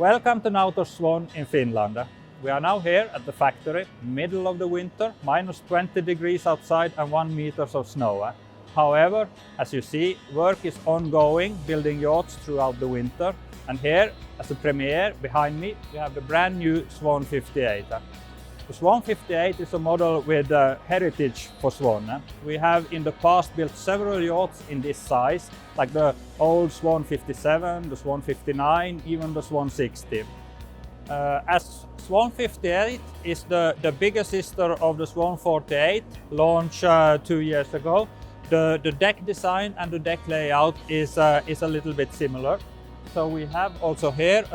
Welcome to Nautor Swan in Finland. We are now here at the factory, middle of the winter, minus 20 degrees outside and 1 meter of snow. However, as you see, work is ongoing, building yachts throughout the winter. And here, as a premiere behind me, we have the brand new Swan 58. The Swan 58 is a model with heritage for Swan. We have in the past built several yachts in this size, like the old Swan 57, the Swan 59, even the Swan 60. As Swan 58 is the bigger sister of the Swan 48, launched 2 years ago, the deck design and the deck layout is a little bit similar. So we have also here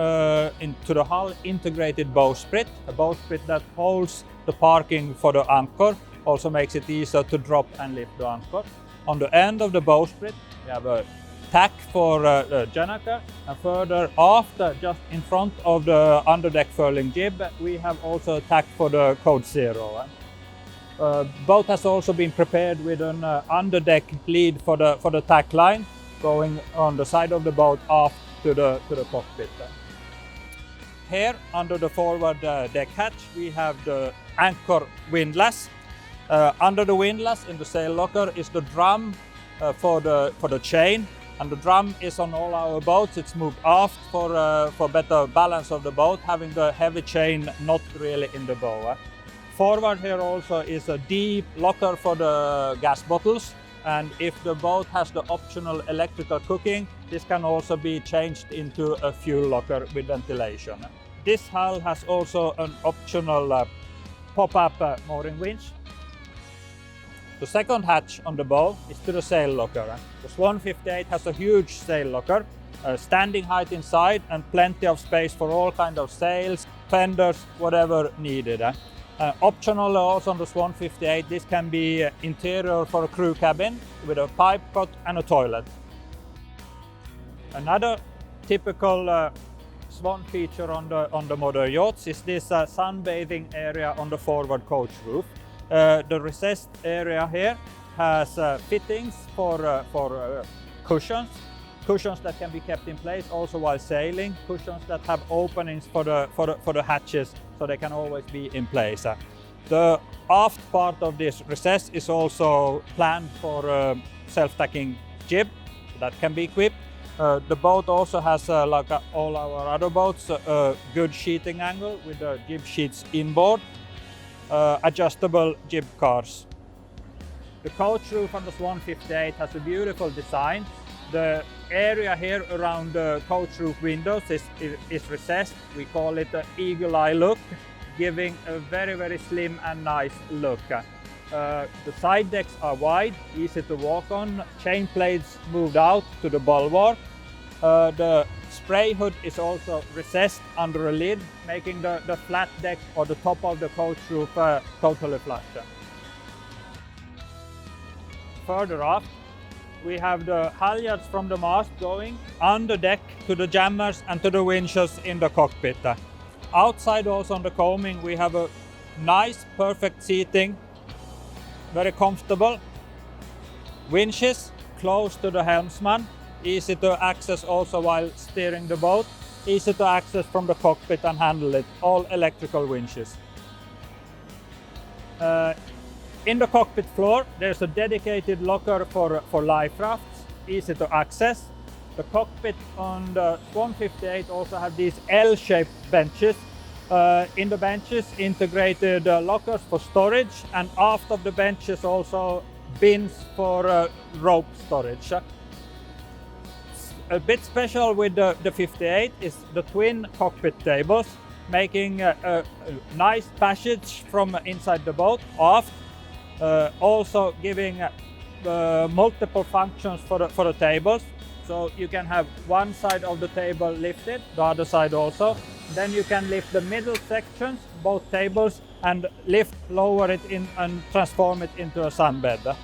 into the hull integrated bowsprit, a bowsprit that holds the parking for the anchor, also makes it easier to drop and lift the anchor. On the end of the bowsprit we have a tack for the gennaker, and further after, just in front of the underdeck furling jib, we have also a tack for the Code Zero. Boat has also been prepared with an underdeck lead for the tack line going on the side of the boat aft to the cockpit. Here under the forward deck hatch we have the anchor windlass. Under the windlass in the sail locker is the drum for the chain, and the drum is on all our boats. It's moved aft for better balance of the boat, having the heavy chain not really in the bow. Forward here also is a deep locker for the gas bottles. And if the boat has the optional electrical cooking, this can also be changed into a fuel locker with ventilation. This hull has also an optional pop-up mooring winch. The second hatch on the bow is to the sail locker. The Swan 58 has a huge sail locker, standing height inside and plenty of space for all kinds of sails, fenders, whatever needed. Optional also on the Swan 58, this can be interior for a crew cabin with a pipe cot and a toilet. Another typical Swan feature on the modern yachts is this sunbathing area on the forward coach roof. The recessed area here has fittings for cushions that can be kept in place also while sailing, cushions that have openings for the hatches so they can always be in place. The aft part of this recess is also planned for a self-tacking jib that can be equipped. The boat also has, like all our other boats, a good sheeting angle with the jib sheets inboard, adjustable jib cars. The coach roof on the Swan 58 has a beautiful design. The area here around the coach roof windows is recessed. We call it the eagle eye look, giving a very slim and nice look. The side decks are wide, easy to walk on, chain plates moved out to the bulwark. The spray hood is also recessed under a lid, making the flat deck or the top of the coach roof totally flush. Further aft, we have the halyards from the mast going on the deck to the jammers and to the winches in the cockpit. Outside also on the coaming we have a nice perfect seating, very comfortable. Winches close to the helmsman, easy to access also while steering the boat, easy to access from the cockpit and handle it, all electrical winches. In the cockpit floor, there's a dedicated locker for life rafts, easy to access. The cockpit on the Swan 58 also have these L-shaped benches. In the benches, integrated lockers for storage, and aft of the benches also bins for rope storage. A bit special with the 58 is the twin cockpit tables, making a nice passage from inside the boat aft. Also giving multiple functions for the tables, so you can have one side of the table lifted, the other side also. Then you can lift the middle sections, both tables, and lower it in and transform it into a sunbed.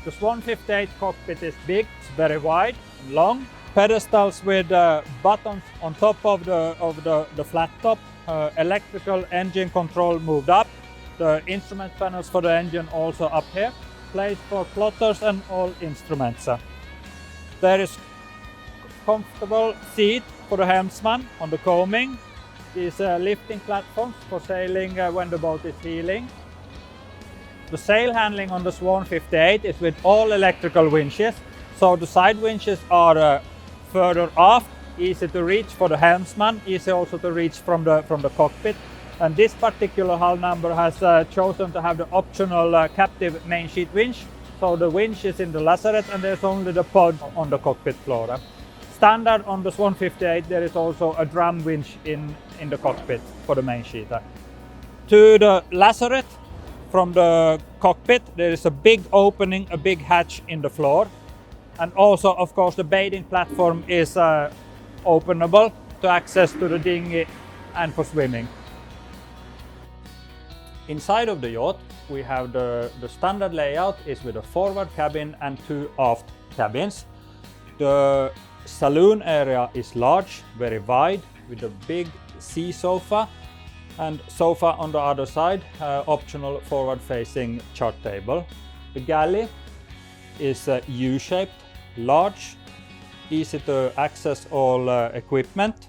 The Swan 58 cockpit is big, it's very wide and long. Pedestals with buttons on top of the flat top. Electrical engine control moved up. The instrument panels for the engine also up here. Place for plotters and all instruments. There is comfortable seat for the helmsman on the coaming. These lifting platforms for sailing when the boat is heeling. The sail handling on the Swan 58 is with all electrical winches, so the side winches are further aft, easy to reach for the helmsman, easy also to reach from the cockpit. And this particular hull number has chosen to have the optional captive main sheet winch, so the winch is in the lazaret and there's only the pod on the cockpit floor. Standard on the Swan 58 there is also a drum winch in the cockpit for the main sheet. To the lazaret from the cockpit there is a big opening, a big hatch in the floor, and also of course the bathing platform is openable to access to the dinghy and for swimming. Inside of the yacht we have the standard layout is with a forward cabin and 2 aft cabins. The saloon area is large, very wide, with a big sea sofa and sofa on the other side, optional forward facing chart table. The galley is U-shaped, large, easy to access all equipment.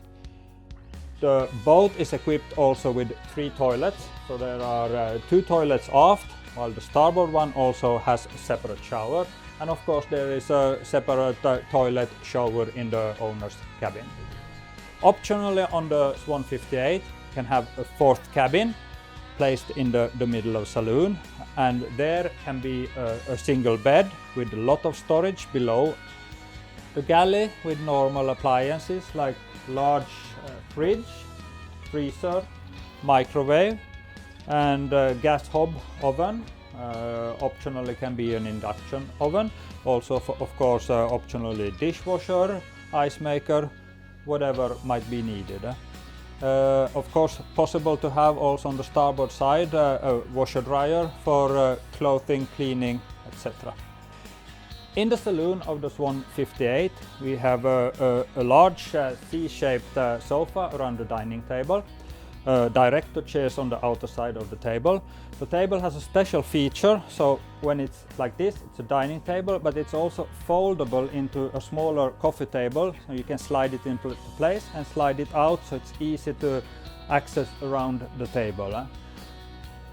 The boat is equipped also with 3 toilets, so there are 2 toilets aft, while the starboard one also has a separate shower, and of course there is a separate toilet shower in the owner's cabin. Optionally on the Swan 58 can have a 4th cabin placed in the middle of saloon, and there can be a single bed with a lot of storage below. The galley with normal appliances like large fridge, freezer, microwave and gas hob oven. Optionally can be an induction oven. Also of course optionally dishwasher, ice maker, whatever might be needed. Of course possible to have also on the starboard side a washer dryer for clothing, cleaning, etc. In the saloon of the Swan 58 we have a large C-shaped sofa around the dining table, director chairs on the outer side of the table. The table has a special feature, so when it's like this it's a dining table, but it's also foldable into a smaller coffee table, so you can slide it into place and slide it out, so it's easy to access around the table.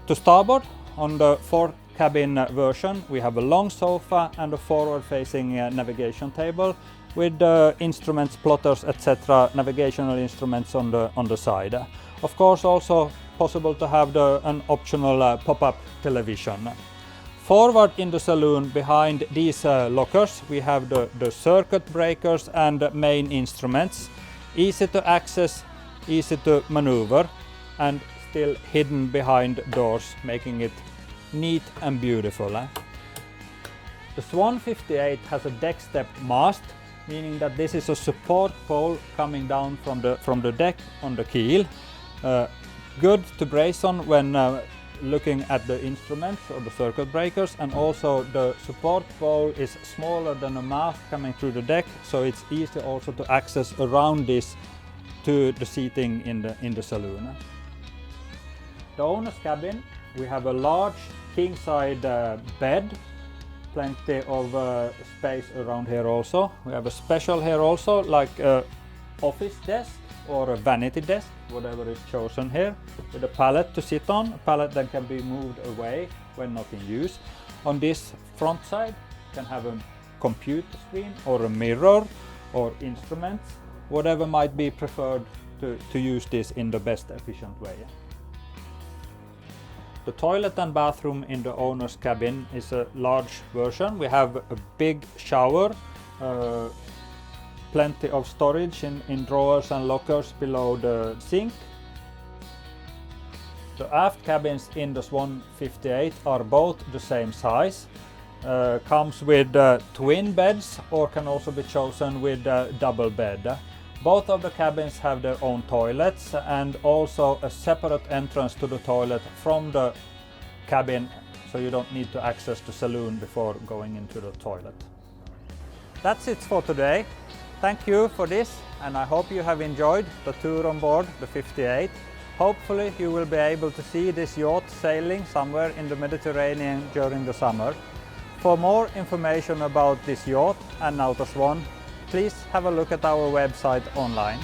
To starboard on the 4 cabin version we have a long sofa and a forward facing navigation table with instruments, plotters, etc., navigational instruments on the side. Of course also possible to have an optional pop-up television. Forward in the saloon behind these lockers we have the circuit breakers and main instruments, easy to access, easy to maneuver, and still hidden behind doors, making it neat and beautiful. The Swan 58 has a deck step mast, meaning that this is a support pole coming down from the deck on the keel. Good to brace on when looking at the instruments or the circuit breakers, and also the support pole is smaller than a mast coming through the deck, so it's easy also to access around this to the seating in the saloon. The owner's cabin, we have a large king-side bed, plenty of space around here also. We have a special here also, like a office desk or a vanity desk, whatever is chosen here, with a pallet to sit on, a pallet that can be moved away when not in use. On this front side you can have a computer screen or a mirror or instruments, whatever might be preferred to use this in the best efficient way. The toilet and bathroom in the owner's cabin is a large version. We have a big shower, plenty of storage in drawers and lockers below the sink. The aft cabins in the Swan 58 are both the same size. Comes with twin beds or can also be chosen with double bed. Both of the cabins have their own toilets and also a separate entrance to the toilet from the cabin, so you don't need to access the saloon before going into the toilet. That's it for today. Thank you for this, and I hope you have enjoyed the tour on board the 58. Hopefully you will be able to see this yacht sailing somewhere in the Mediterranean during the summer. For more information about this yacht and Nautor Swan, please have a look at our website online.